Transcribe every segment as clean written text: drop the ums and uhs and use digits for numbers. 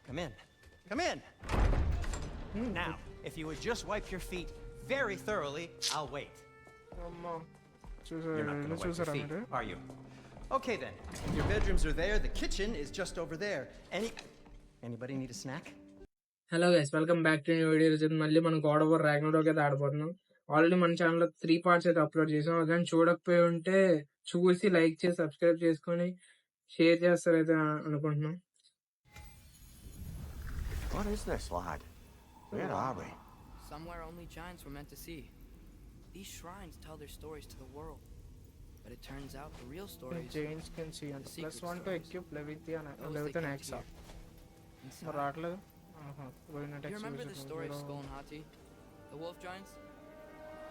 Come in. Come in. Now, if you would just wipe your feet very thoroughly, I'll wait. You're not gonna wipe your feet, are you? Okay then. Your bedrooms are there. The kitchen is just over there. Anybody need a snack? Hello guys, welcome back to new video. మళ్ళీ మనం God of war రాగ్నరోక్ అయితే ఆడబోతున్నాం. Already మన ఛానల్లో 3 parts అయితే upload చేసాం. అదని చూడకపోయి ఉంటే చూసి లైక్ చేసి సబ్స్క్రైబ్ చేసుకొని షేర్ చేస్తారైతే అనుకుంటున్నాం. What is this, lad? Where are we? Somewhere only giants were meant to see. These shrines tell their stories to the world, but it turns out the real stories. Giants can see and +1 to equip Leviathan Axe. రాట్లేదు. You remember the story of Skull and Hati, the wolf giants?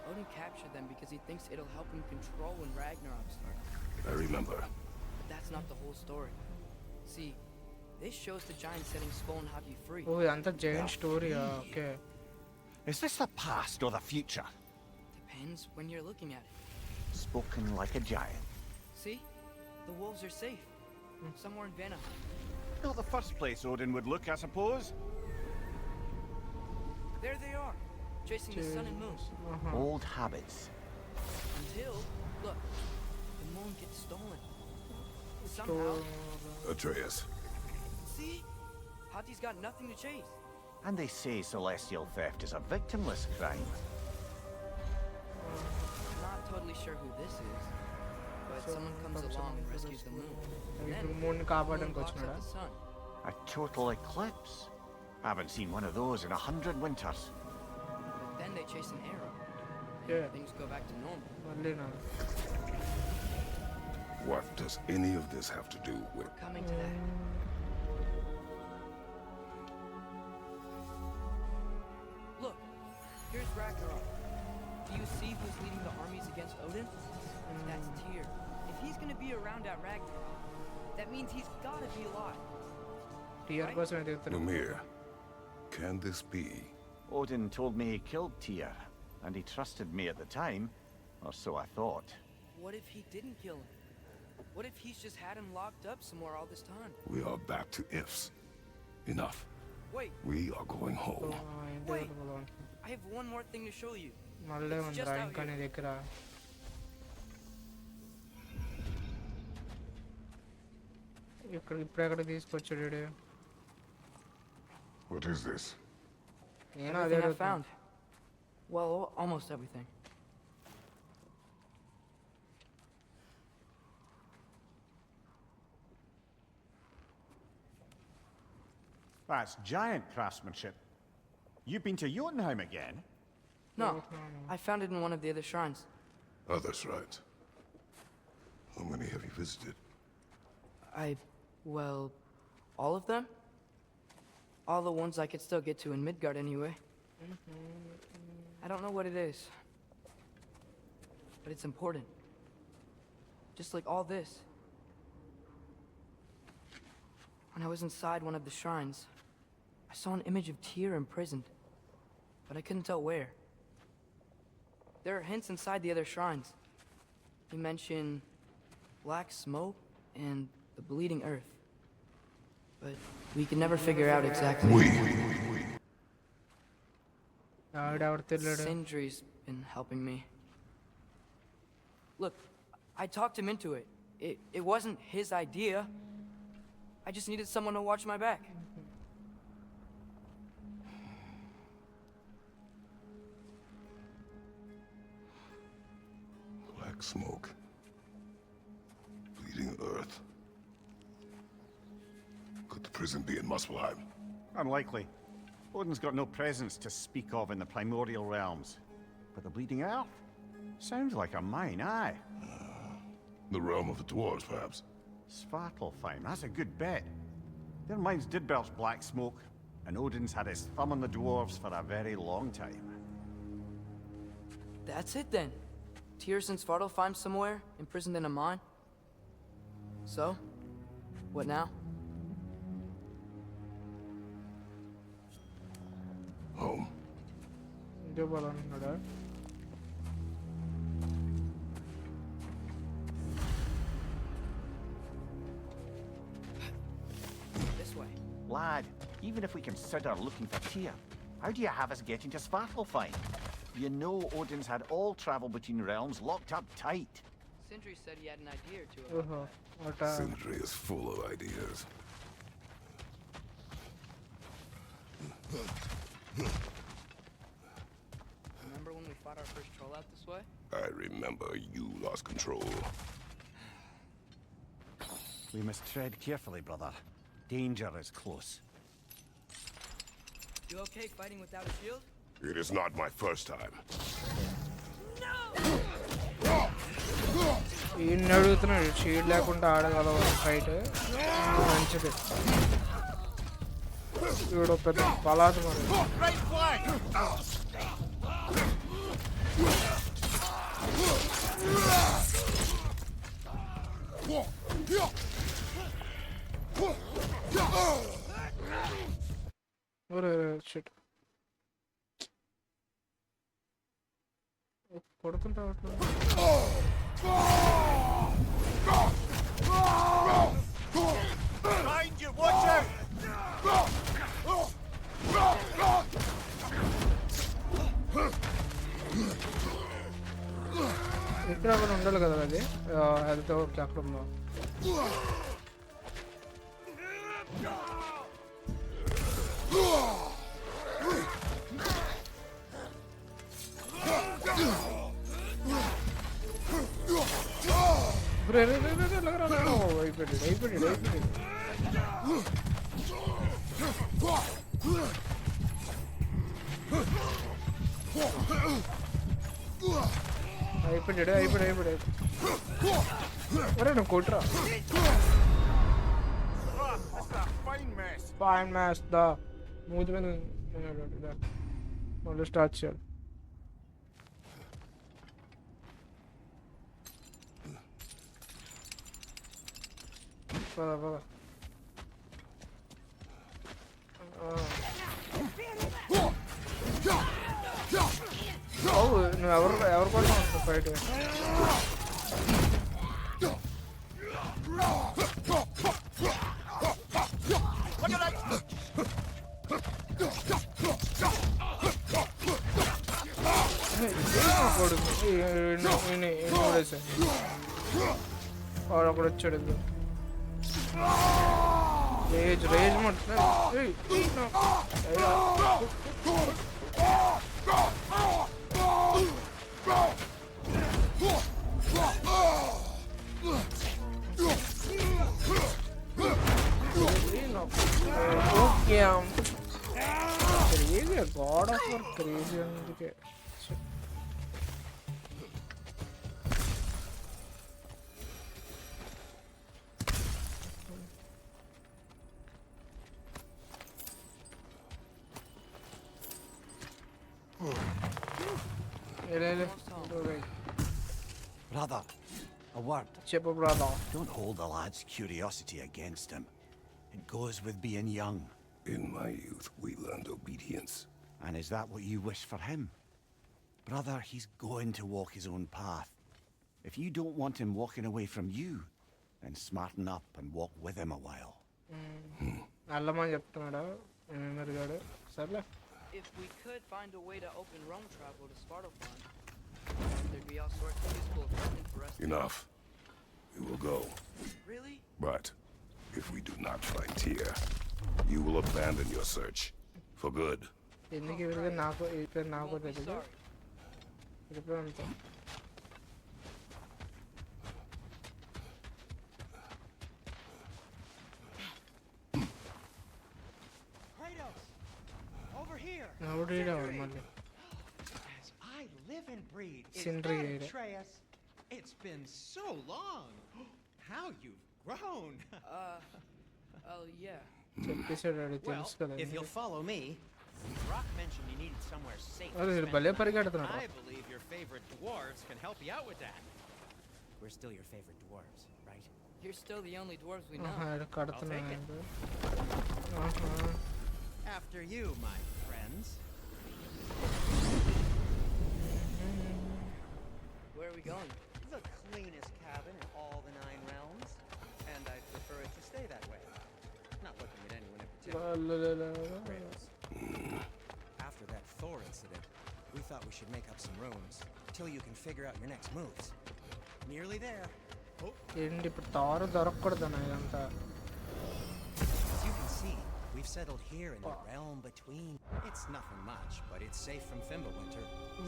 Odin captured them because he thinks it'll help him control when Ragnarok starts. I remember. But that's not the whole story. See, this shows the giants setting Skull and Hati free. Oh, that's a giant story. Okay. Is this the past or the future? Depends when you're looking at it. Spoken like a giant. See? The wolves are safe. Somewhere in Vanaheim. Not the first place Odin would look, I suppose. There they are, chasing the sun and moon. Old habits. Until, look, the moon gets stolen. Somehow. Atreus. See? Hati's got nothing to chase. And they say celestial theft is a victimless crime. Not totally sure who this is, but someone comes along and rescues the moon. And then, moon the moon blocks out the sun. A total eclipse. I haven't seen one of those in 100 winters. But then they chase an arrow. Yeah. Things go back to normal. What does any of this have to do with... Coming to that. Look, here's Ragnarok. Do you see who's leading the armies against Odin? That's Tyr. If he's gonna be around at Ragnarok, that means he's gotta be alive. Mimir, can this be? Odin told me he killed Tyr, and he trusted me at the time, or so I thought. What if he didn't kill him? What if he's just had him locked up somewhere all this time? We are back to ifs. Enough. Wait. We are going home. Wait. I have one more thing to show you. It's just out here. ఇప్పుడెక్కడ తీసుకొచ్చాడు? What is this? Everything I found. Well, almost everything. That's giant craftsmanship. You've been to Jotunheim again? No, I found it in one of the other shrines. Oh, that's right. How many have you visited? Well, all of them? All the ones I could still get to in Midgard anyway. I don't know what it is, but it's important. Just like all this. When I was inside one of the shrines, I saw an image of Tyr imprisoned, but I couldn't tell where. There are hints inside the other shrines. They mention black smoke and the bleeding earth, but we can never figure out exactly. Sindri's been helping me. Look, I talked him into it. It wasn't his idea. I just needed someone to watch my back. Black smoke. Bleeding earth. Could the prison be in Muspelheim? Unlikely. Odin's got no presence to speak of in the primordial realms. But the Bleeding Earth? Sounds like a mine, aye. The realm of the dwarves, perhaps? Svartalfheim, that's a good bet. Their mines did belch black smoke, and Odin's had his thumb on the dwarves for a very long time. That's it then. Tyr's in Svartalfheim somewhere, imprisoned in a mine. So, what now? Home. This way. Lad, Even if we consider looking for Tyr, how do you have us getting to Svartalfheim? You know Odin's had all travel between realms locked up tight. Sindri said he had an idea or two about what Sindri is full of ideas. Remember when we fought our first troll out this way? I remember you lost control. We must tread carefully, brother. Danger is close. You okay fighting without a shield? It is not my first time. ఈయన్ని అడుగుతున్నాడు shield లేకుండా ఆడగలవా fight మంచిది వీడు పెద్ద పలాదు మరి shit కొడుకుంటా Behind you, watch out! ఇక్కడ అక్కడ ఉండాలి కదా అది అది అక్కడ ఉందా అయిపోయాడు అరే నువ్వు కొట్రా ఫైన్ మ్యాచ్ దా మూతి మీద మళ్ళీ స్టార్ట్ చేయాలి పద పద నువ్వు ఎవరి కోసం వస్తావు ఫైట్ వాడు అక్కడ వచ్చాడు rage rage crazy, God of War crazy అందుకే Brother, a word. చెప్పు brother. Don't hold the lad's curiosity against him. It goes with being young. In my youth, we learned obedience. And is that what you wish for him? Brother, he's going to walk his own path. If you don't want him walking away from you, then smarten up and walk with him a while. అల్లమని చెప్తున్నాడా గాడు సర్లే If we could find a way to open Rome travel to Svartalfheim, there'd be all sorts of useful equipment for us. Enough. We will go. Really? But if we do not find Tyr, you will abandon your search. For good. ఎందుకు ఇవి నాకు నాకు Won't be తెలియదు sorry. ఇప్పుడు అంతా Over here. ఎవడు మళ్ళీ As I live and breathe, is Sindri that ate it. Atreus? It's been so long. How you've grown. Oh yeah. చెప్పేసాడు అది Well, తెలుసు కదా if you'll follow me. Brock mentioned you needed somewhere safe. అరే to వీడు spend భలే the night. పరిగెడుతున్నాడు I believe your favorite dwarves can help you out with that. We're still your favorite dwarves, right? You're still the only dwarves we know. ఆడు కడుతున్నాడు After you, my friends. Where are we going? The cleanest cabin in all the 9 realms. And I'd prefer it to stay that way. Not looking at anyone in to. After that Thor incident, we thought we should make up some rooms till you can figure out your next moves. Nearly there. ఏంటి ఇప్పుడు తారు దొరకకూడదన్నా ఇదంతా. As you can see, we've settled here in the realm between. It's nothing much, but it's safe from Fimbulwinter.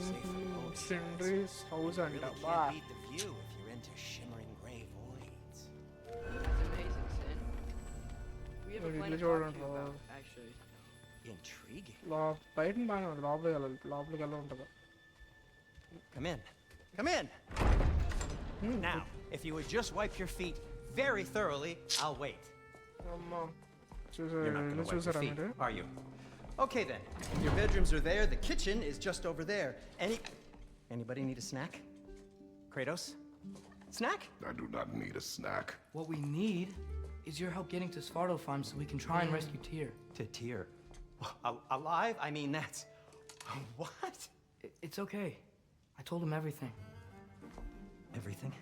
Safe from both sides. సెండ్రీస్ house అంట. Really బా can't beat the view if you're into shimmering gray voids. That's amazing, Sin. We have a plan to talk to you about, actually. Intriguing. బయట బాగా లోపలికి వెళ్ళాలి. లోపలికి వెళ్ళి ఉంటుంది. Come in. Come in. Now, if you would just wipe your feet very thoroughly, I'll wait. అమ్మా You're not going to wipe your చూసారా feet, మీరు? are you? Okay then. Your bedrooms are there. The kitchen is just over there. Anybody need a snack? Kratos? Snack? I do not need a snack. What we need is your help getting to Svartalfheim so we can try and rescue Tyr. To Tyr. Alive? I mean, that's... What? It's okay. I told him everything. Everything?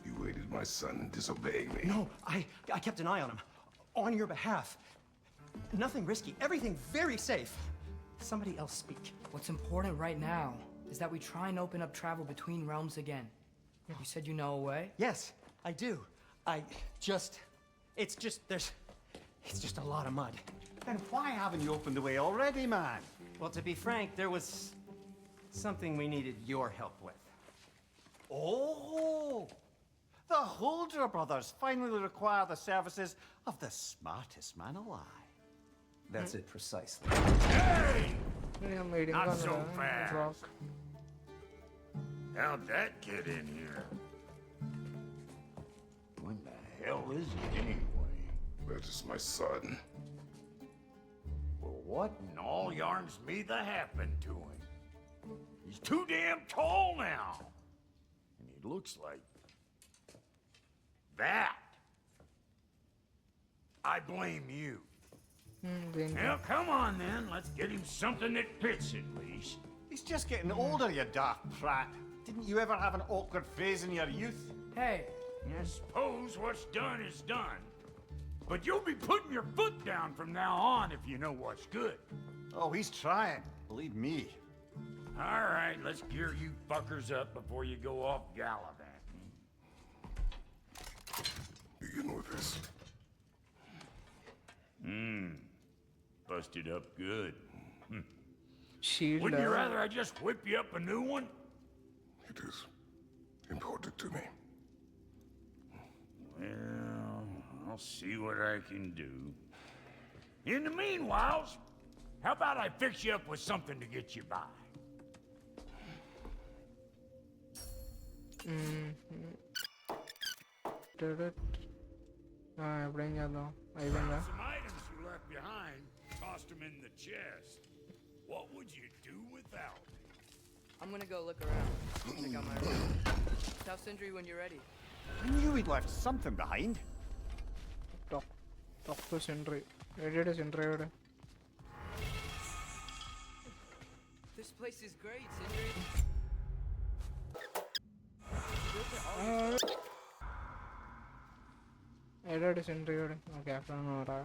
You aided my son in disobeying me. No, I kept an eye on him. On your behalf. Nothing risky. Everything very safe. Somebody else speak. What's important right now is that we try and open up travel between realms again. You said you know a way? Yes, I do. It's just a lot of mud. Then why haven't you opened the way already, man? Well, to be frank, there was something we needed your help with. Oh! The Holder brothers finally require the services of the smartest man alive. That's it precisely. Not so fast. How'd that get in here? When the hell is it anyway? That is my son. Well, what in all yarns me that happened to him? He's too damn tall now. And he looks like that. I blame you. Well, come on then. Let's get him something that fits at least. He's just getting older, you daft prat. Didn't you ever have an awkward phase in your youth? Hey, I suppose what's done is done. But you'll be putting your foot down from now on if you know what's good. Oh, he's trying. Believe me. All right, let's gear you fuckers up before you go off gallivanting. Begin with this. Busted up good. Shield Wouldn't you rather I just whip you up a new one? It is important to me. Well, I'll see what I can do. In the meanwhile, how about I fix you up with something to get you by? ఎప్పుడేం చేద్దాం అయిపోయిందా Some items you left behind, tossed them in the chest. What would you do without me? I'm gonna go look around. Check out my room. Tell Sindri when you're ready. I knew he'd left something behind. Talk to Sindri edit Sindri ఎవడు This place is great, Sindri. Edit Sindri ఎవడు okay అక్కడ రా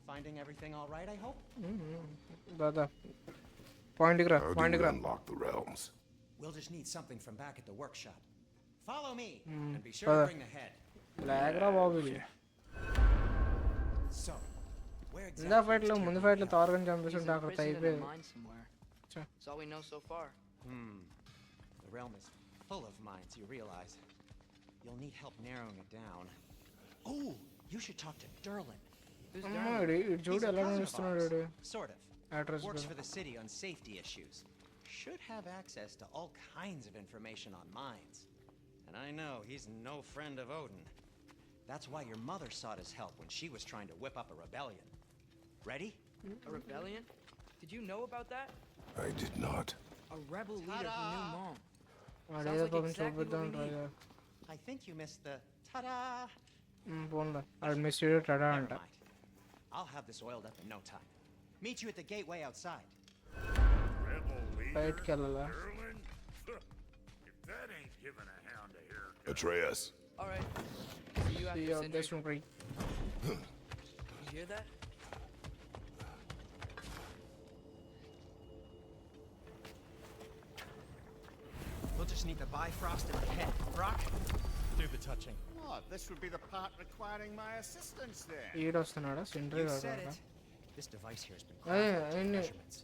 Finding everything all right, I hope? దాదా పాయింట్కి రా How do పాయింట్కి we రా unlock the realms? We'll just need something from back at the workshop. Follow me, and be sure to bring the head. లేకరా బాబు ఇది So, where ఇందా exactly ఫైట్లో is ముందు Tyr? ఫైట్లో తారగని He's చంపేస్తుంటే అక్కడ imprisoned in a అయిపోయేది mine somewhere. Sure. That's all we know so far. The realm is full of mines, you realize. You'll need help narrowing it down. Oh, you should talk to Derlin. Who's అమ్మా Darren? ఇడు He's చూడు a ఎలా cousin of నడుస్తున్నాడు ours. వీడు Sort of. Address Works for the city on safety issues. Should have access to all kinds of information on mines. And I know he's no friend of Odin. That's why your mother sought his help when she was trying to whip up a rebellion. Ready? A rebellion? Did you know about that? I did not. A rebel leader who knew Mom. వాడు Sounds ఏదో like పాపం exactly what చూపిద్దాం we try need. I think you missed the ta-da. పోన్లే వాడు miss చేయడం ta-da Never అంట mind. I'll have this oiled up in no time. Meet you at the gateway outside. Rebel leader, బయటికి వెళ్ళాలా Derlin? If that ain't giving a hound a haircut. Atreus. All right. See you after Sindri. ఉద్దేశం hear that? We'll just need the Bifrost in the head. Brock, do the touching. Oh, this would be the part requiring my assistance then. ఈడు వస్తున్నాడా సిండ్రీ You said కాదా it. This device here has been crafted to take ఏంటి measurements.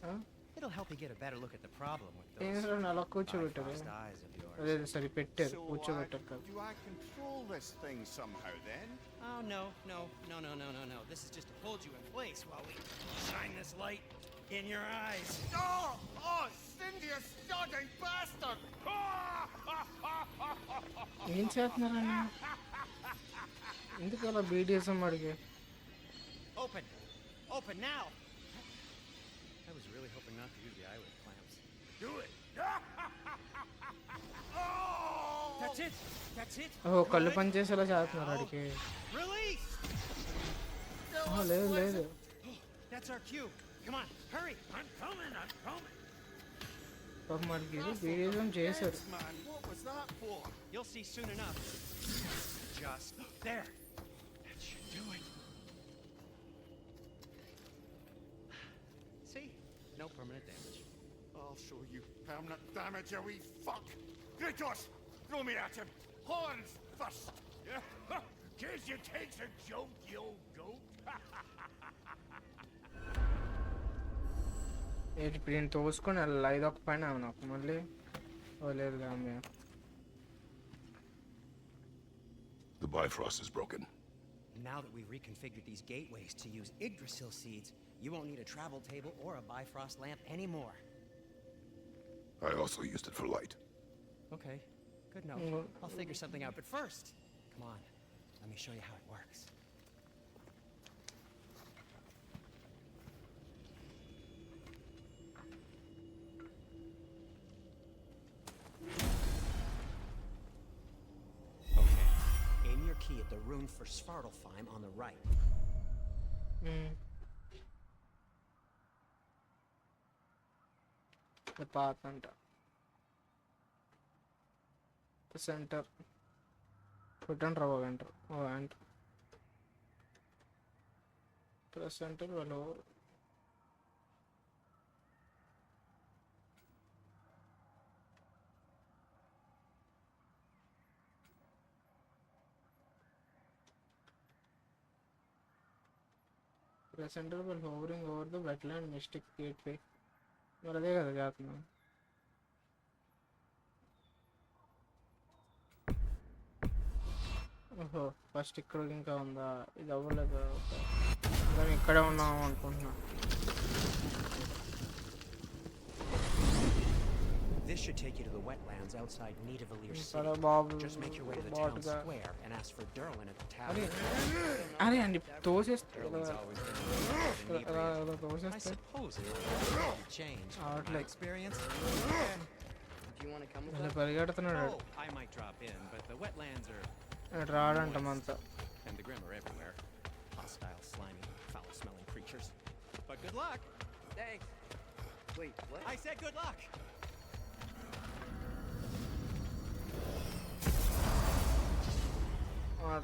It'll help you get a better look at the problem with those ఏంద్రా అలా కూర్చోబెట్టారు Bifrost eyes of yours. అదే సరి పెట్టారు So, కూర్చోబెట్టారు కదా do I control this thing somehow then? Oh, no. This is just to hold you in place while we shine this light in your eyes. Oh, Cindy, you sodden bastard! ఏం చేస్తున్నారని ఎందుకు అలా బీడిఎస్ఎం అడిగి Open now! I was really hoping not to use the eyelid clamps. Do it. That's it! ఓహో కళ్ళు పనిచేసేలా చేస్తున్నారు అడిగి Release! లేదు లేదు That's our cue. Come on, hurry! I'm coming. పాపం అడిగి బీడిఎస్ఎం చేశారు Man, what was that for? You'll see soon enough. Just there. That should do it. See? No permanent damage. I'll show you permanent damage, you wee fuck! Kratos, throw me at him! Horns first! Guess you takes a joke, you old goat. ఏంటి ఇప్పుడు నేను తోసుకొని వెళ్ళాలి ఇదొక పైన నాకు మళ్ళీ లేదు ఆమె The Bifrost is broken. Now that we've reconfigured these gateways to use Yggdrasil seeds, you won't need a travel table or a Bifrost lamp anymore. I also used it for light. Okay, good note. I'll figure something out, but first, come on, let me show you how it works. Okay, aim your key at the rune for Svartalfheim on the right. పాత అంట centre return రవ్వ enter enter press centre వాళ్ళు press centre వాళ్ళు hovering over the wetland mistake gateway మరి అదే కదా చేస్తున్నాం ఓహో ఫస్ట్ ఇక్కడ ఇంకా ఉందా ఇది అవ్వలేదు కానీ ఇక్కడే ఉన్నాం అనుకుంటున్నా This should take you to the wetlands outside Nidavellir సరే City. Babu Just make your way to the town square and ask for Derlin at the అరే tavern. అరే అండి తోసేస్తే Derlin's always been involved in inebriated. I తోసేస్తే suppose it would change. My outlet. experience? Do you want to come with ఇలా us? పరిగెడుతున్నాడు Oh, I might drop in, but the wetlands are... రాడంట మనతో And the Grim are everywhere. Hostile, slimy, foul-smelling creatures. But good luck! Thanks. Wait, what? I said good luck!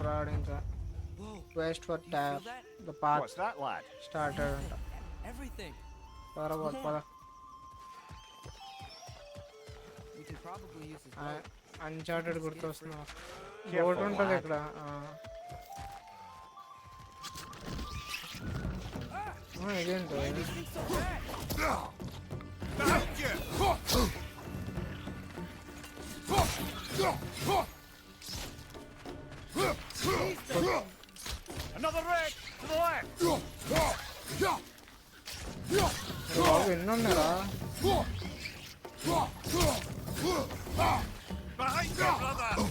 రాడు ఇంకా waste for tap that? The path What's that, lad? Started అంట Everything. పద పద We could probably use this boat. Uncharted గుర్తొస్తున్నా boat ఉంటుంది ఇక్కడ ఇదేంటో Another wreck to the left! బాబు ఎన్ని ఉన్నారా Behind you, brother!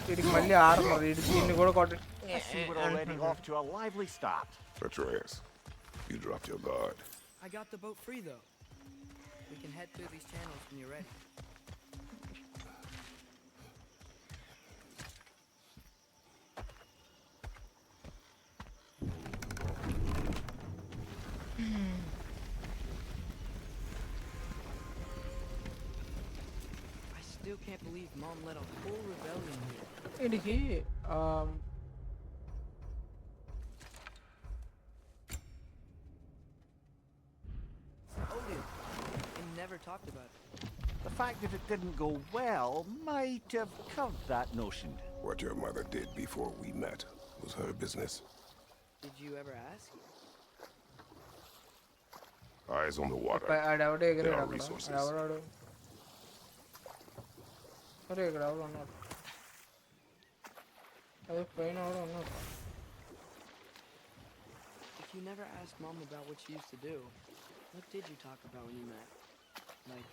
వీడికి మళ్ళీ ఆర్మర్ వీడికి దీన్ని కూడా కొట్ట I see we're already off to a lively start. Atreus, you dropped your guard. I got the boat free, though. We can head through these channels when you're ready. I still can't believe Mom led a whole rebellion here. వీడికి Odin, I never talked about it. The fact that it didn't go well might have curved that notion. What your mother did before we met was her business. Did you ever ask? Eyes on the water. ఆడెవడో There ఎగిరాడు are అక్కడ resources. ఎవడాడు అరే ఇక్కడ ఎవడు ఉన్నాడు అదే పైన ఎవడో ఉన్నాడు If you never asked Mom about what she used to do, what did you talk about when you met? Like,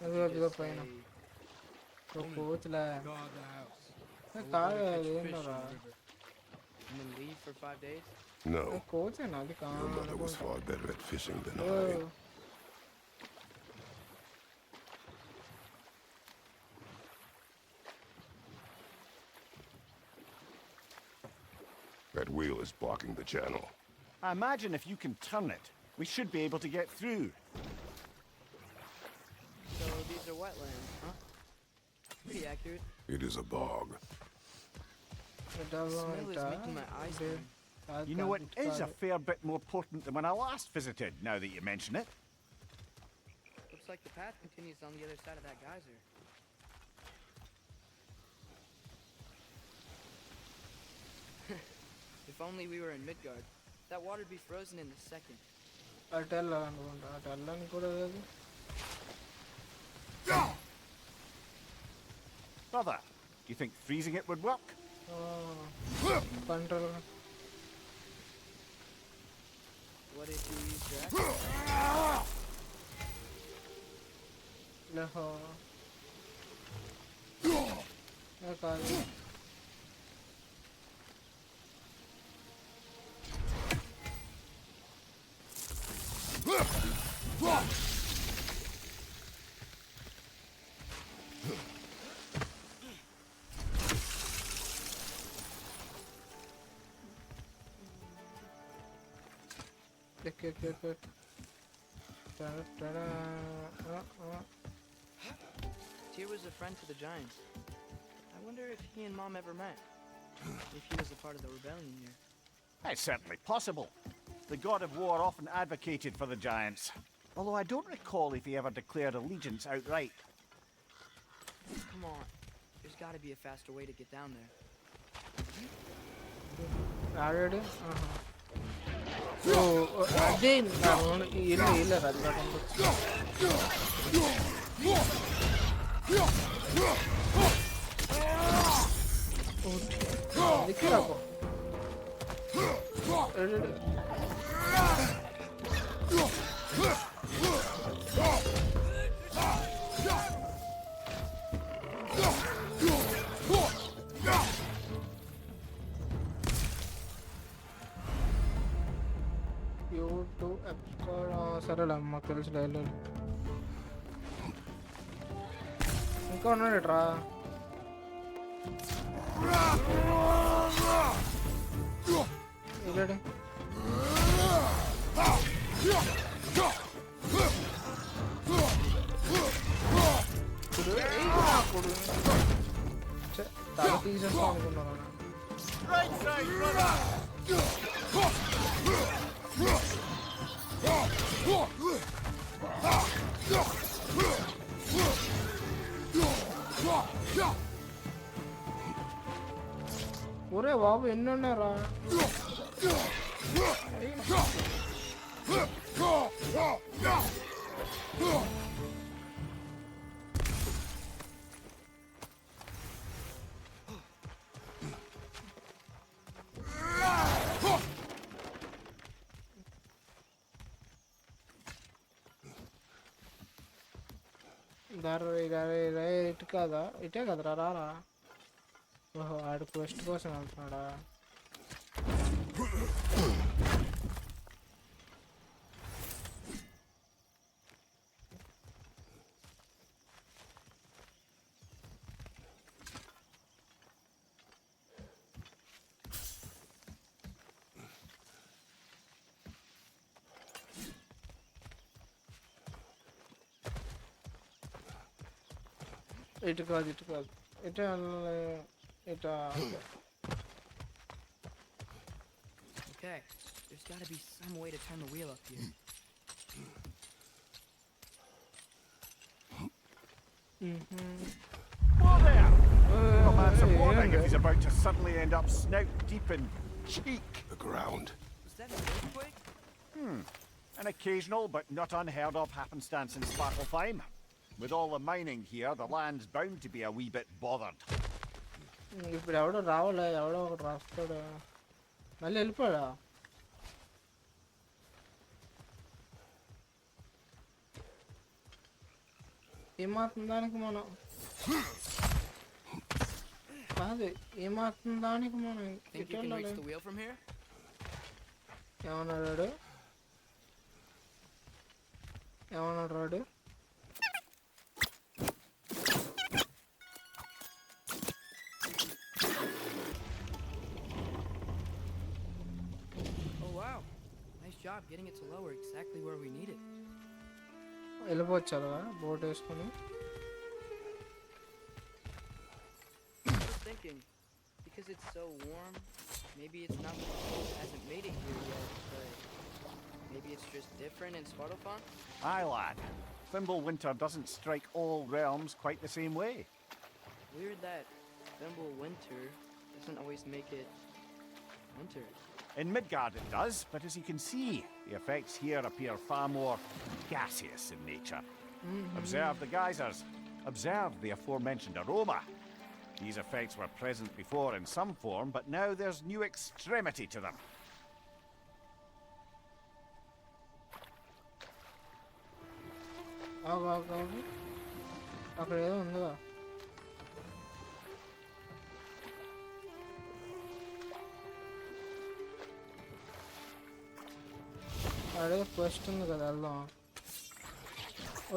అదిగో you అదిగో just పైన say, కోచ్లే Guard the house. కాదు Catch అది fish ఏంటరా in the river. and then leave for 5 days? No, coach ఏనా అది your mother was far better at fishing than I. కాదు That wheel is blocking the channel. I imagine if you can turn it, we should be able to get through. So these are wetlands, huh? Pretty accurate. It is a bog. The smell is making my eyes burn. You know, it is a fair bit more potent than when I last visited, now that you mention it. Looks like the path continues on the other side of that geyser. If only we were in Midgard. That water'd be frozen in a second. అటు వెళ్ళాలనుకుంటా అటు వెళ్ళడానికి కూడా లేదు Brother, do you think freezing it would work? Control What if you used your axe? లేహో కాదు Tyr was a friend to the giants. I wonder if he and Mom ever met. If he was a part of the rebellion here. It's certainly possible. The god of war often advocated for the giants. Although I don't recall if he ever declared allegiance outright. Come on. There's gotta be a faster way to get down there. ఆడాడు అదే ఇల్లు ఇల్లు అది దిక్కు రాకు YouTube సరేలే మాకు తెలుసులే వెళ్ళు ఇంకా ఉన్నాడట్రా వెళ్ళాడు తల తీసేస్తాం అనుకున్నాను ఒరే బాబు ఎన్ని ఉన్నారా ఇటు కాదా ఇటే కదరా రారా ఓహో ఆడు క్వెస్ట్ కోసం వెళ్తున్నాడా ఇటు కాదు ఇటు కాదు ఇటు ఇటు Okay, there's gotta be some way to turn the wheel up here. Whoa there! Little man's a warning if he's about to suddenly end up snout deep in cheek. The ground. Was that an earthquake? An occasional but not unheard of happenstance in Svartalfheim. With all the mining here, the land's bound to be a wee bit bothered. ఇప్పుడు ఎవడో రావాలా ఎవడో ఒకటి రాస్తాడు మళ్ళీ వెళ్ళిపోయాడా ఏమాత్రం దానికి మనం కాదు ఏమాత్రం దానికి మనం Think you can reach the wheel from here? ఏమన్నాడు రాడు Oh wow, nice job getting it to lower exactly where we need it. వెళ్ళిపోవచ్చు కదా బోట్ వేసుకొని I was thinking, because it's so warm, maybe it's not that the cold hasn't made it here yet, but maybe it's just different in Svartalfheim? Aye, lad. Fimbulwinter doesn't strike all realms quite the same way. Weird that Winter doesn't always make it winter. In Midgard it does, but as you can see, the effects here appear far more gaseous in nature. Observe the geysers. Observe the aforementioned aroma. These effects were present before in some form, but now there's new extremity to them. అక్కడ ఏదో ఉందిగా అదే quest ఉంది కదా వెళ్దాం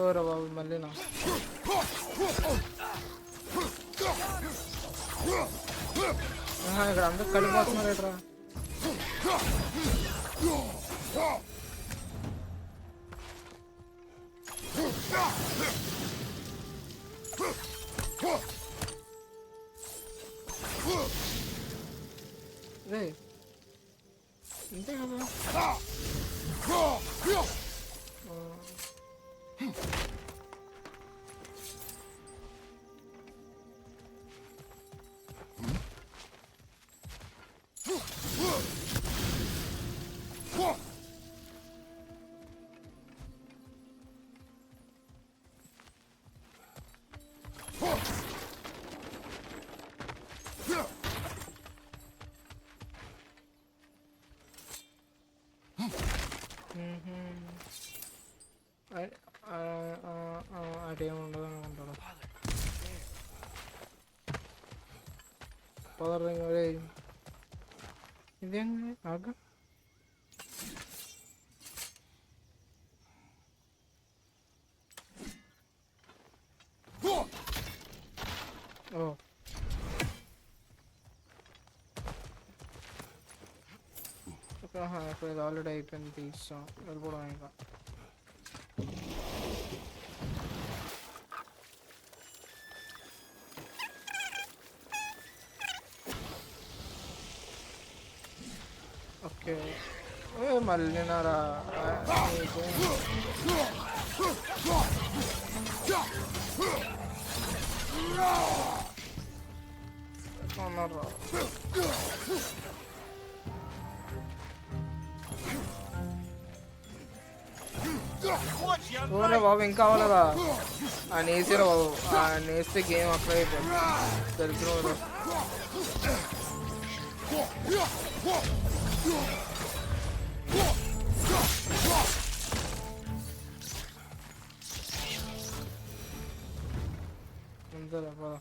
ఓరా బాబు మళ్ళీనా ఇక్కడ అందరూ కలిపోతున్నారు ఎట్రా రే ఇంతే కదా అదేమి ఉండదు అనుకుంటాడు పదరే ఇదేంటి ఆగ ఓ ఇక్కడ ఇది ఆల్రెడీ అయిపోయింది తీస్తాం వెళ్ళిపోవడం ఇంకా ఓకే మళ్ళీ నారా ఉన్నారా ఓరా బాబు ఇంకా అవ్వలేదా ఆయన వేసారా బాబు ఆయన వేస్తే గేమ్ అప్లై అయిపోయింది తెలిసిన అంతేలే పద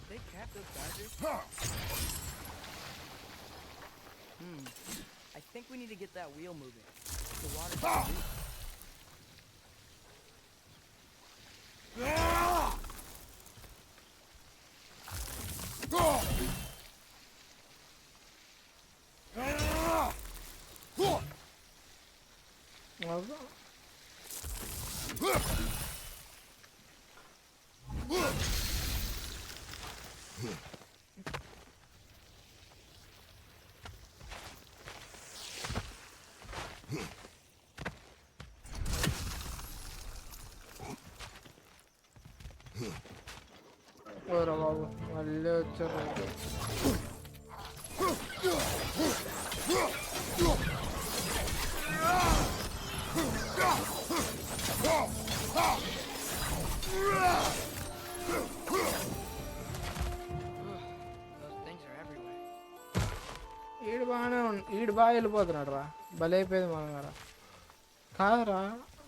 They cap those badgers? I think we need to get that wheel moving. The water's deep. ఓరా బాబు మళ్ళీ వచ్చారు. ఈడు బాగా వెళ్ళిపోతున్నాడు రా, భలే అయిపోయింది మన గారా. కాదురా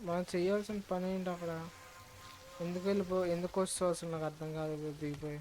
మనం చేయాల్సిన పని ఏంటి అక్కడ? ఎందుకు వస్తుంది నాకు అర్థం కాదు. దిగిపోయి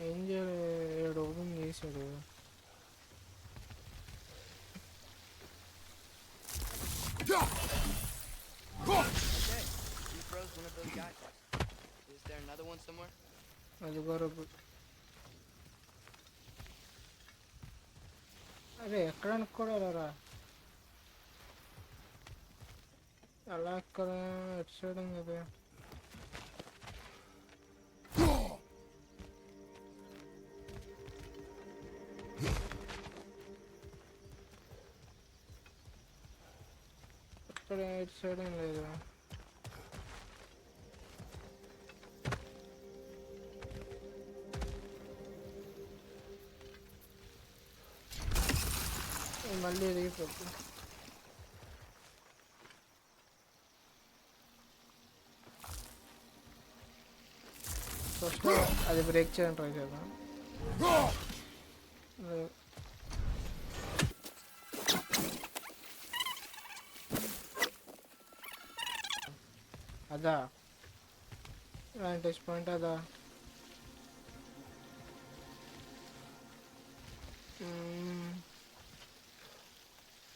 ఏం చేయాలి? 7 ఓపెన్ చేసాడు. అది గొర్రె. అరే ఎక్కడ అనుకోవాలరా? అలా ఎక్కడ ఎటు చేయడం కదా. ఇక్కడ ఎటు చేయడం లేదు. మళ్ళీ ఎదిగిపోతుంది. ఫస్ట్ అది బ్రేక్ చేయడం ట్రై చేద్దాం. అదా టచ్ పాయింట్ అదా?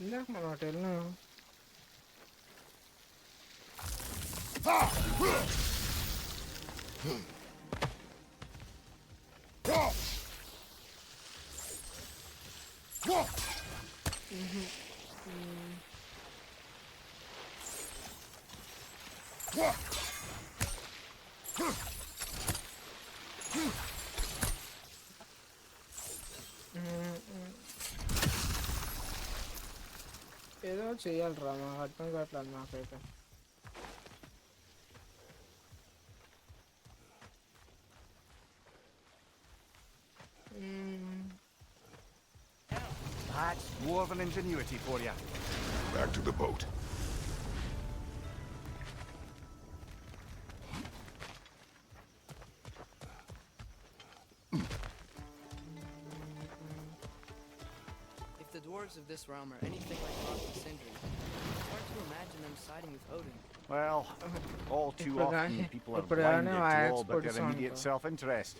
ఇందాక మనం అటు వెళ్ళినాం. ఏదో చెయ్యాలిరా, మాకు అర్థం కావట్లేదు నాకైతే. That's dwarven ingenuity for you. Back to the boat. If the dwarves of this realm are anything like Frost and Sindri, it's hard to imagine them siding with Odin. Well, all too often people are Ippudu blinded to axe all but their పొడుసు immediate అంట. self-interest.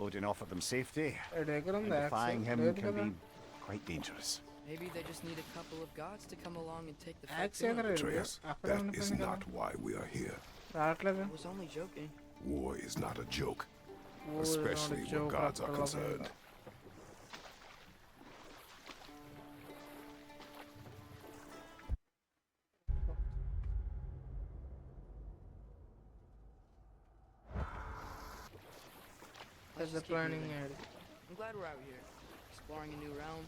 Odin offered them safety, దగ్గర and ఉంది defying him లేదు can కదా. be quite dangerous. Maybe they just need a couple of gods to come along and take the fight axe to him. ఎదురు Atreus, అక్కడే that is ఉండిపోయింది కదా. not why we are here. రావట్లేదు. I was only joking. War is not a joke, War is not a especially where joke gods are after all. concerned. Let's That's the just keep planning moving. ahead. I'm glad we're out here, exploring a new realm.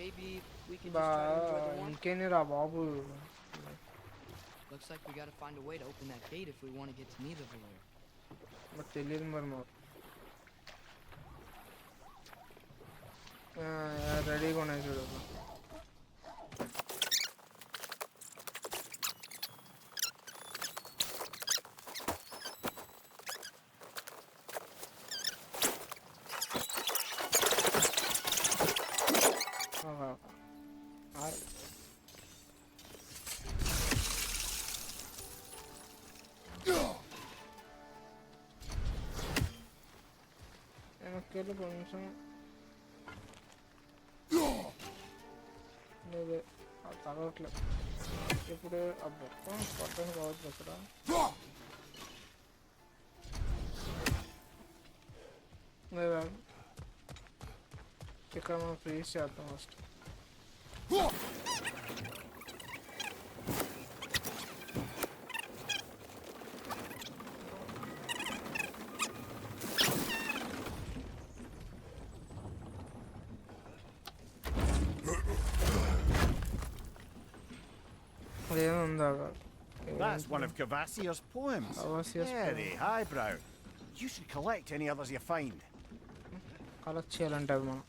Maybe we can just try to enjoy the warmth. ఇంకేంటి రా బాబు. Looks like we gotta find a way to open that gate if we want to get to Nidavellir. నాకు తెలియదు మరి మాకు. రెడీగా ఉన్నాయి చూడు. వెనక్కి కొంచెం లేదు తగవట్లేదు ఇప్పుడు అబ్బా పట్టణం కావచ్చు అక్కడ. లేదా ఇక్కడ మనం ఫ్రీజ్ చేద్దాం first. అదేముందా That's one of Cavassier's poems. Cavassier's Very highbrow. You should collect any others you find. Collect చేయాలంటే అది మనం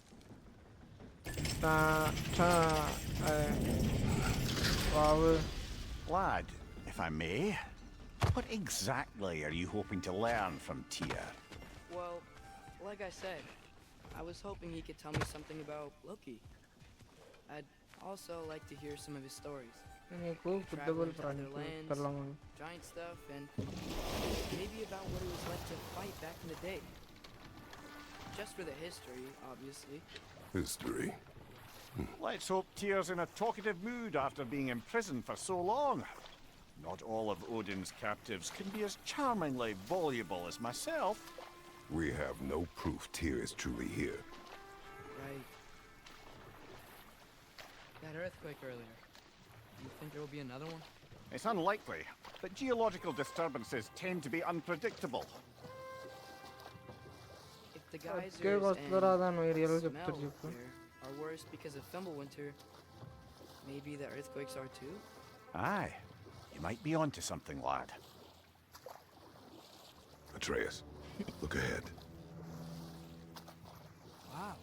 బాబు. Lad, if I may, what exactly are you hoping to learn from Tyr? Well, like I said, I was hoping he could tell me something about Loki. I'd also like to hear some of his stories. నీకు Traveling ఫుడ్డబుల్ to other ప్రాణి lands, giant stuff, and maybe about what it was like to fight back in the day. Just for the history, obviously. History. Let's hope Tyr's in a talkative mood after being imprisoned for so long. Not all of Odin's captives can be as charmingly voluble as myself. We have no proof Tyr is truly here. Right. That earthquake earlier. You think there will be another one? It's unlikely, but geological disturbances tend to be unpredictable. If the geysers Okay, what's and the other one? Real smell chapter chapter. here are worse because of Fimbulwinter, maybe the earthquakes are too? Aye, you might be onto something, lad. Atreus, look ahead. Wow.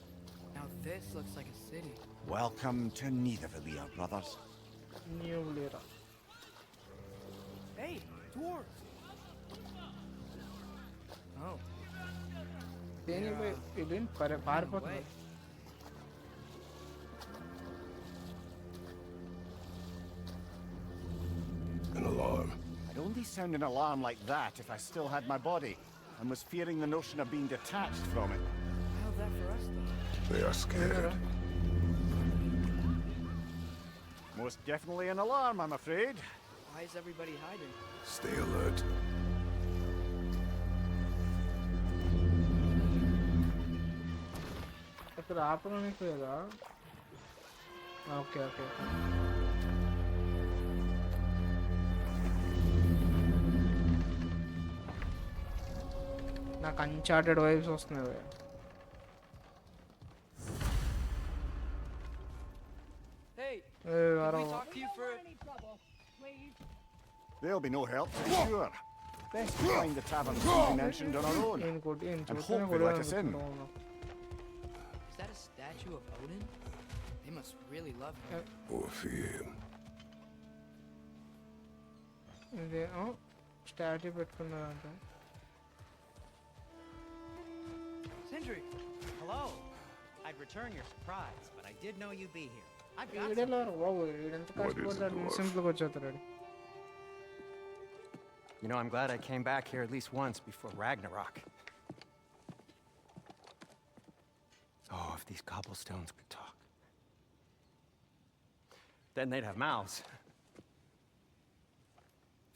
Now this looks like a city. Welcome to Nidavellir, brothers. New లేరా Hey, dwarves! Oh, దేనిపై ఇదేం away. పారిపోతుంది. An alarm. I'd only sound an alarm like that if I still had my body and was fearing the notion of being detached from it. How's that for us though? They are scared. Most definitely an alarm, I'm afraid. Why is everybody hiding? Stay alert. ఇక్కడ ఆపడానికి లేదా? Okay okay. నాకు Uncharted vibes వస్తున్నాయి. Hey, Hey, can we talk to you for... There'll be no help, to be sure. Best to find the tavern we mentioned on our own. నేను కొట్టి నేను And చూస్తేనే hope they let us in. కొట్టాను. Is that a statue of Odin? They must really love him. Or fear him. ఇదే statue పెట్టుకున్నారంట. Sindri! Hello. I'd return your surprise, but I did know you'd be here. I've got ఈడేలా something. బాబు ఈడెంత కష్టపడ్డాడు. dwarf? సింపుల్గా వచ్చేస్తాడు. You know, I'm glad I came back here at least once before Ragnarok. Oh, if these cobblestones could talk. Then they'd have mouths.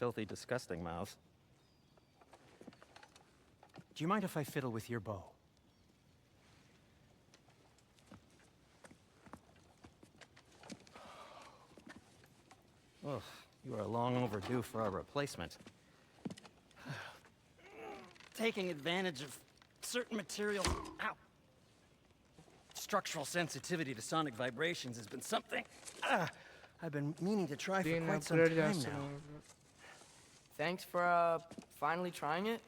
Filthy, disgusting mouths. Do you mind if I fiddle with your bow? Oh, you are long overdue for a replacement. Taking advantage of certain materials. Ow! Structural sensitivity to sonic vibrations has been something I've been meaning to try for దీన్ని quite some upgrade time now. చేస్తున్నాను. Thanks for, finally trying it.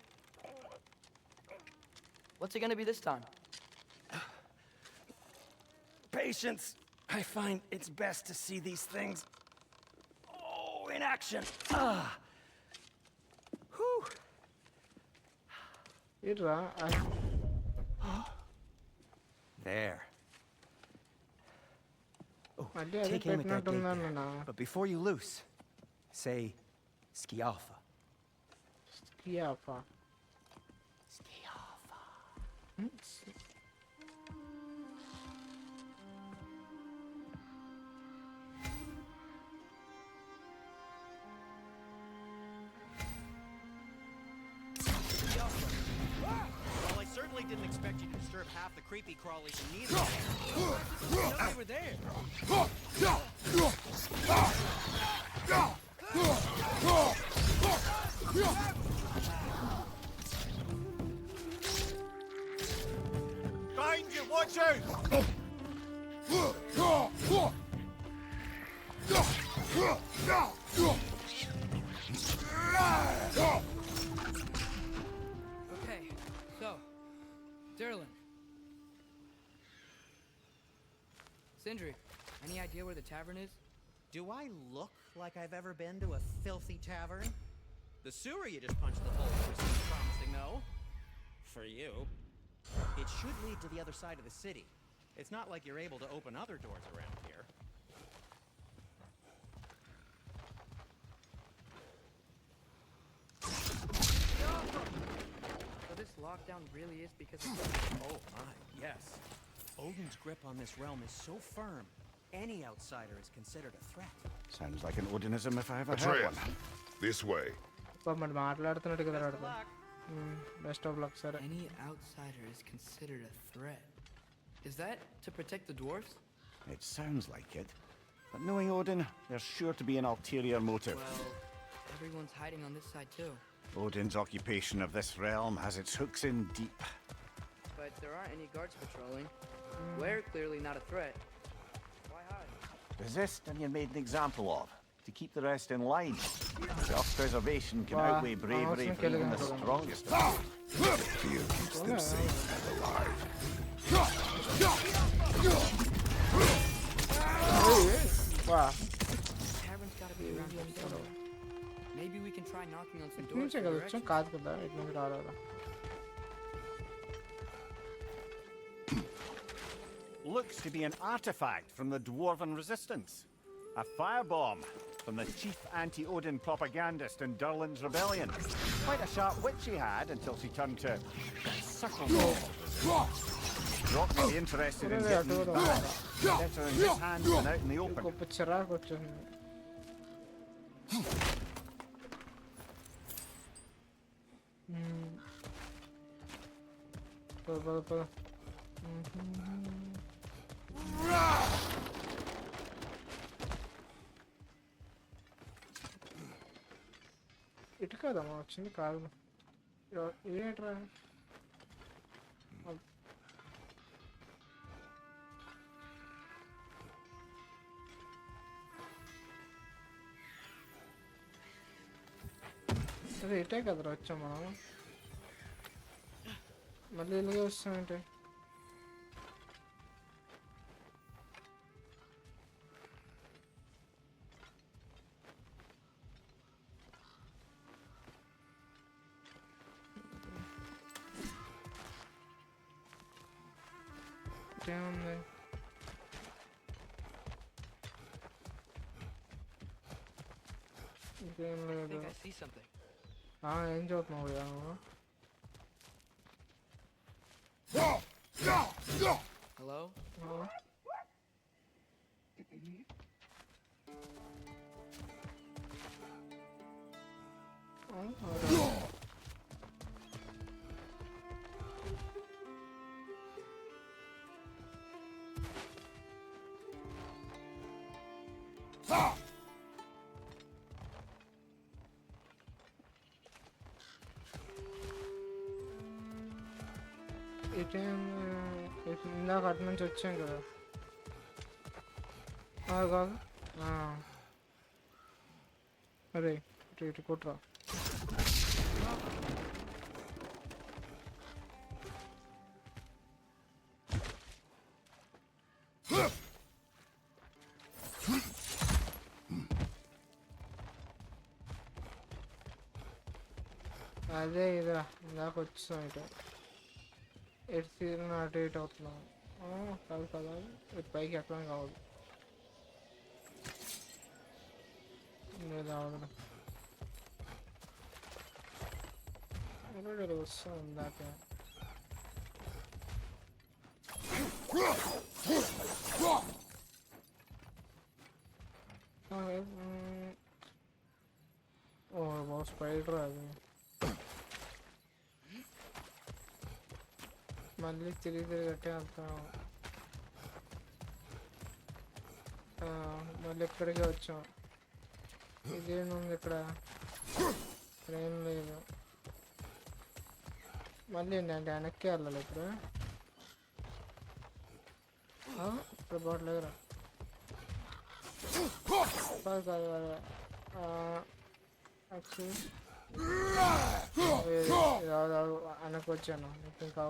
What's it gonna be this time? Patience. I find it's best to see these things, in action. Whew. ఇట్రా There. Oh, మళ్ళీ అది take aim at that gate పెట్టినట్టుందన్న there. నా But before you loose, say Skialfa. కియాఫా. Skialfa. Well, I certainly didn't expect you to disturb half the creepy crawlies in neither. No, they were there. Behind you, watch out! Okay, so, Derlin. Sindri, any idea where the tavern is? Do I look like I've ever been to a filthy tavern? The sewer you just punched the hole through seems promising, though. For you. It should lead to the other side of the city. It's not like you're able to open other doors around here. So this lockdown really is because of... Oh my, yes. Odin's grip on this realm is so firm, any outsider is considered a threat. Sounds like an Odinism if I ever heard Atreus, one. this way. మరి మాట్లాడుతున్నట్టు కదా ఆడుకో best of luck సరే Any outsider is considered a threat. Is that to protect the dwarves? It sounds like it. But knowing Odin, there's sure to be an ulterior motive. Well, everyone's hiding on this side too. Odin's occupation of this realm has its hooks in deep. But there aren't any guards patrolling. We're clearly not a threat. Why hide? Resist and you're made an example of. To keep the rest in line. Self-preservation can Wow. outweigh bravery for even the strongest of us. Fear keeps them safe and alive. వా Tavern's gotta be around here somewhere. Maybe we can try knocking on some ఇటు doors నుంచే for కదా వచ్చాం directions. కాదు కదా ఇటు నుంచి రాలేదా Looks to be an artifact from the Dwarven resistance. A firebomb from the chief anti-Odin propagandist in Durlin's rebellion. Quite a sharp wit she had until she turned to subtle Not really interested in getting these back. Better in his hands than out in the open. గొప్ప చిరాకు వచ్చేసింది పద పద పద ఇటు కదమ్మా వచ్చింది కాదు ఏంట్రా సరే ఇటే కదరా వచ్చాం మనం మళ్ళీ ఇలాగే వస్తామంటే ఇటేముంది ఇంకేం I లేదు think I see something. ఏం చదువుతున్నావు ఇక నువ్వు Hello? ఇందాక అటు నుంచి వచ్చాం కదా కాదు అరే ఇటు ఇటు కుట్రా అదే ఇదా ఇందాక వచ్చాం ఇటు ఎటు సీజన్ అటు ఇటు అవుతున్నాం కాదు కదా ఇటు పైకి ఎక్కడం కావాలి రావడం వస్తాం ఇందాక ఓ బాగా స్పైడర్ అది మళ్ళీ తిరిగి కట్టే వెళ్తాం. మళ్ళీ ఎక్కడికి వచ్చాం. ఇదేముంది ఇక్కడ? ఏం లేదు. మళ్ళీ ఏంటంటే వెనక్కి వెళ్ళాలి ఇప్పుడు. ఇప్పుడు పోవట్లేదురా. కాదు కాదు వెనక్కి వచ్చాను. ఇంకా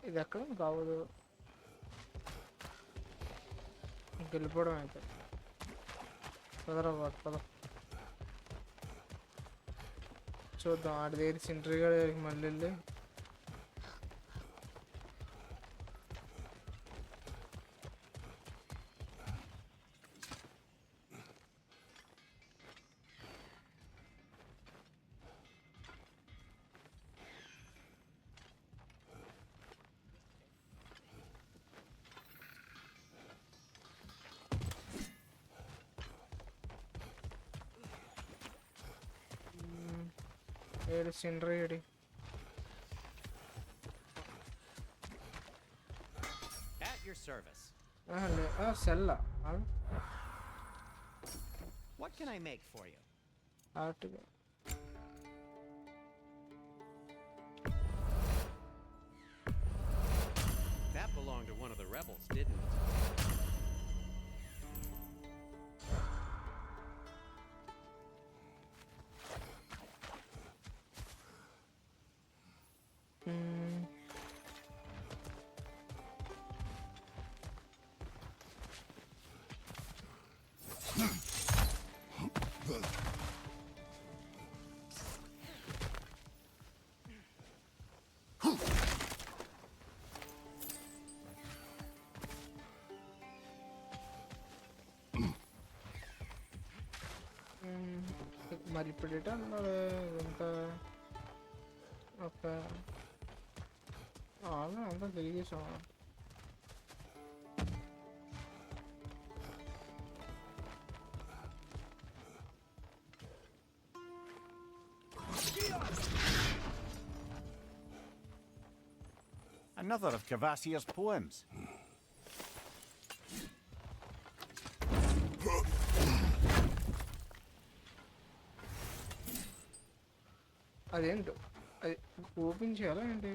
ఇది ఎక్కడ కావదు. వెళ్ళిపోవడం అయితే పదరా పద. చూద్దాం ఆడి దగ్గర సింటరీ గారి దగ్గరికి మళ్ళీ వెళ్ళి ఏడు సింటరీ ఏడి. At your service. సెల్లా. What can I make for you? ఆర్ట్గా That belonged to one of the rebels, didn't it? మరి ఇప్పుడు ఎట అన్నాడు ఇంకా ఒక అంతా తిరిగేసాం. Another of Kvasir's poems. అదేంటో అది ఓపెన్ చేయాలా ఏంటి?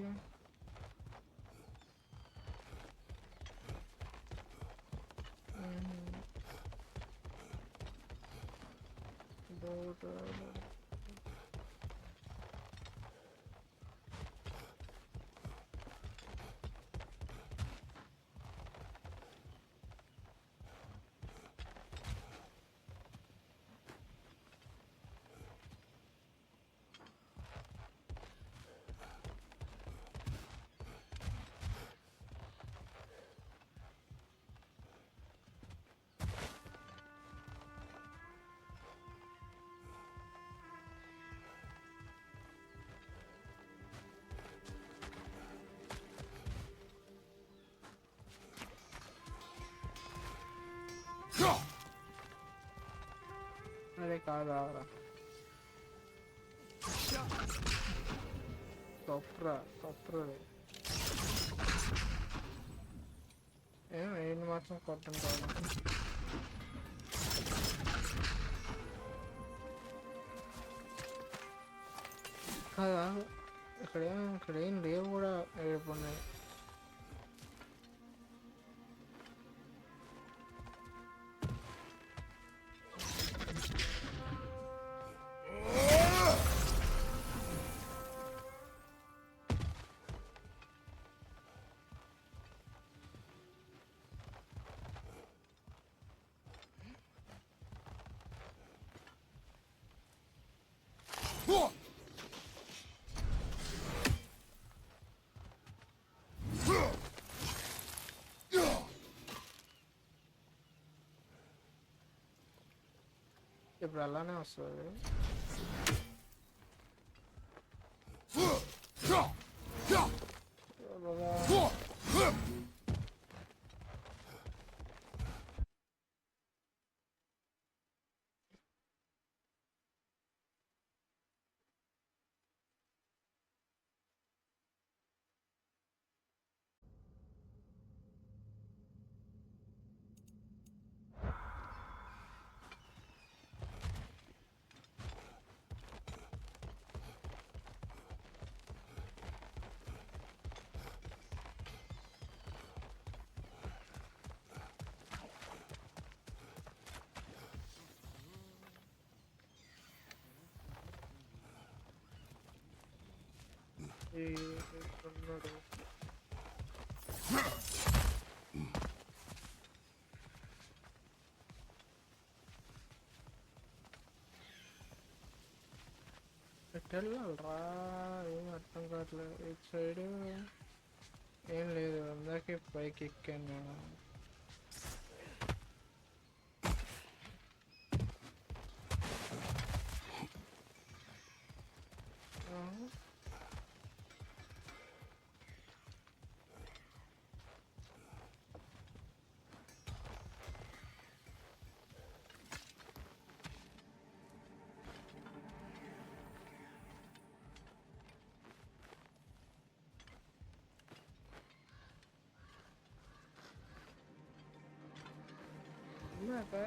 అదే కాదా తప్పురా ఏంటి మాత్రం కొట్టండి కాదా. ఇక్కడేం లేవు కూడా ఏడుపున్నాయి. ఇప్పుడు అలానే వస్తుంది. ఉన్నాడు. ఎట్టెళ్ళాలరా ఏం అర్థం కావట్లేదు. ఇటు సైడ్ ఏం లేదు, అందరికి పైకి ఎక్కాను.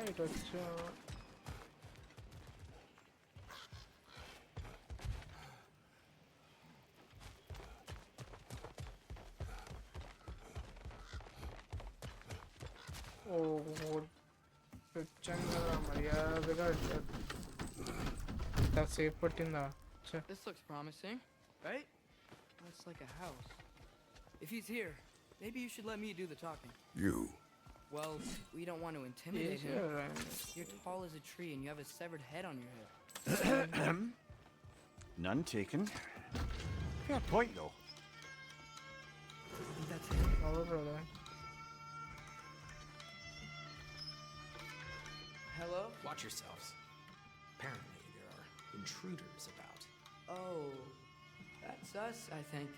ఇటు వచ్చా. వచ్చాను కదా మర్యాదగా. సేఫ్ పట్టిందా? This looks promising, right? Looks like a house. If he's here, maybe you should let me do the talking. You. Well, we don't want to intimidate him. You're tall as a tree and you have a severed head on your head. None taken. Fair point, though. I think that's him. Hello, brother. Hello? Watch yourselves. Apparently, there are intruders about. Oh, that's us, I think.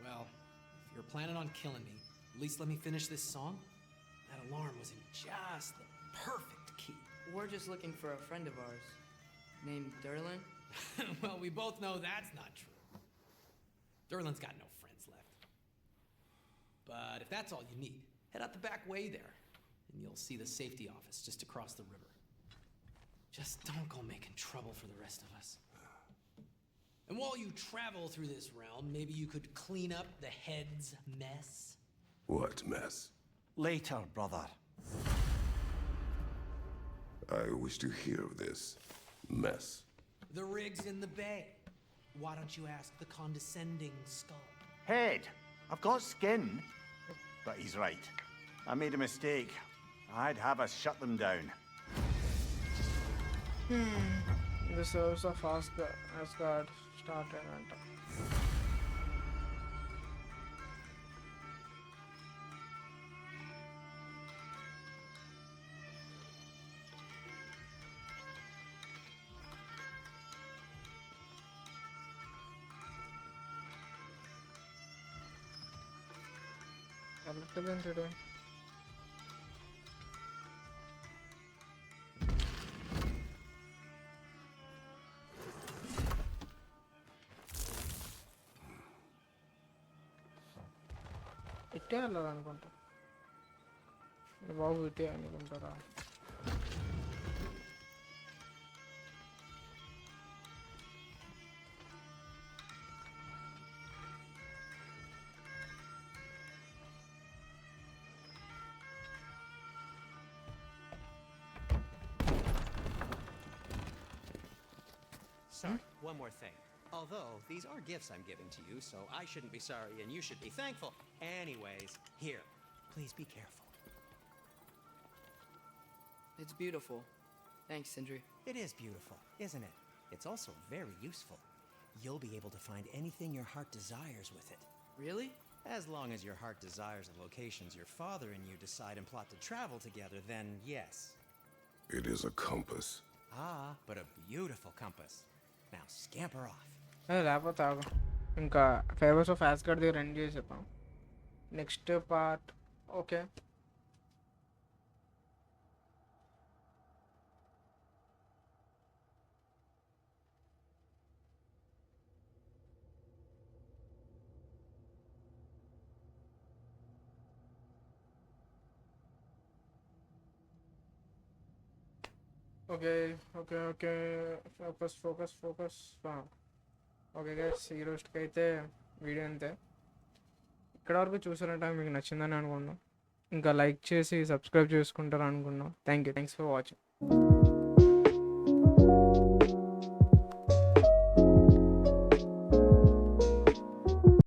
Well, if you're planning on killing me, at least let me finish this song. That alarm was in just the perfect key. We're just looking for a friend of ours named Derlin. Well, we both know that's not true. Derlin's got no friends left. But if that's all you need, head out the back way there, and you'll see the safety office just across the river. Just don't go making trouble for the rest of us. And while you travel through this realm, maybe you could clean up the head's mess. What mess? Later, brother. I wish to hear of this mess. The rig's in the bay. Why don't you ask the condescending skull? Head. I've got skin. But he's right. I made a mistake. I'd have us shut them down. The service of Asgard started. today. ఇట్టే వెళ్ళాలనుకుంటా బాబు, ఇట్టే అనుకుంటారా? Sorry, one more thing. Although, these are gifts I'm giving to you, so I shouldn't be sorry and you should be thankful. Anyways, here, please be careful. It's beautiful. Thanks, Sindri. It is beautiful, isn't it? It's also very useful. You'll be able to find anything your heart desires with it. Really? As long as your heart desires the locations your father and you decide and plot to travel together, then yes. It is a compass. Ah, but a beautiful compass. Now scamper off. లేకపోతే ఆగు, ఇంకా favours of Asgard దగ్గర end చేసేద్దాం. Next part okay. Okay okay okay focus focus focus. Okay guys, ఈ రోజుకి అయితే video అంతే. ఇక్కడ వరకు చూసారంటే మీకు నచ్చిందని అనుకున్నాం. ఇంకా లైక్ చేసి సబ్స్క్రైబ్ చేసుకుంటారు అనుకున్నాం. Thanks for watching.